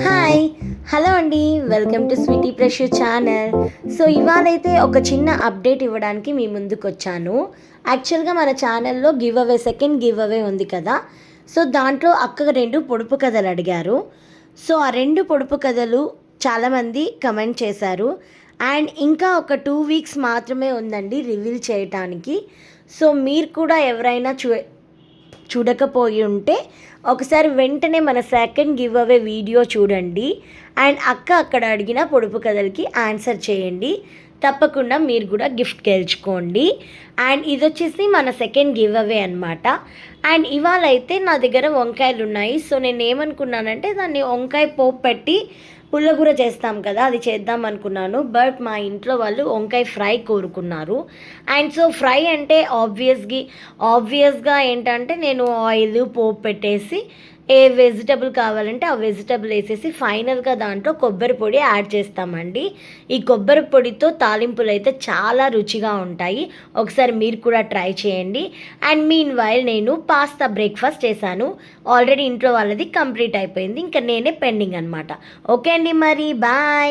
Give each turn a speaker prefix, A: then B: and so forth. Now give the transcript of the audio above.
A: Hi hello అండి, welcome to Sweety Pressure channel. So ఇవాళైతే ఒక చిన్న అప్డేట్ ఇవ్వడానికి మీ ముందుకు వచ్చాను. యాక్చువల్గా మన ఛానల్లో give away second give away ఉంది కదా. సో దాంట్లో అక్క 2 పొడుపు కథలు అడిగారు. సో ఆ 2 పొడుపు కథలు చాలామంది కమెంట్ చేశారు. అండ్ ఇంకా ఒక 2 వీక్స్ మాత్రమే ఉందండి రివీల్ చేయటానికి. సో మీరు కూడా ఎవరైనా చూడకపోయి ఉంటే ఒకసారి వెంటనే మన సెకండ్ గివ్ అవే వీడియో చూడండి. అండ్ అక్క అక్కడ అడిగిన పొడుపు కథలకి ఆన్సర్ చేయండి. తప్పకుండా మీరు కూడా గిఫ్ట్ గెలుచుకోండి. అండ్ ఇది వచ్చేసి మన సెకండ్ గివ్ అవే అనమాట. అండ్ ఇవాళ అయితే నా దగ్గర వంకాయలు ఉన్నాయి. సో నేను ఏమనుకున్నానంటే దాన్ని వంకాయ పోపు పెట్టి పుల్లగూర చేస్తాం కదా, అది చేద్దాం అనుకున్నాను. బట్ మా ఇంట్లో వాళ్ళు వంకాయ ఫ్రై కోరుకున్నారు. అండ్ సో ఫ్రై అంటే ఆబ్వియస్గా ఏంటంటే నేను ఆయిల్ పోపు పెట్టేసి ఏ వెజిటబుల్ కావాలంటే ఆ వెజిటబుల్ వేసేసి ఫైనల్గా దాంట్లో కొబ్బరి పొడి యాడ్ చేస్తామండి. ఈ కొబ్బరి పొడితో తాలింపులు అయితే చాలా రుచిగా ఉంటాయి. ఒకసారి మీరు కూడా ట్రై చేయండి. అండ్ మీన్ వైల్ నేను పాస్తా బ్రేక్ఫాస్ట్ చేశాను. ఆల్రెడీ ఇంట్లో వాళ్ళది కంప్లీట్ అయిపోయింది, ఇంకా నేనే పెండింగ్ అనమాట. ఓకే అండి, మరి బాయ్.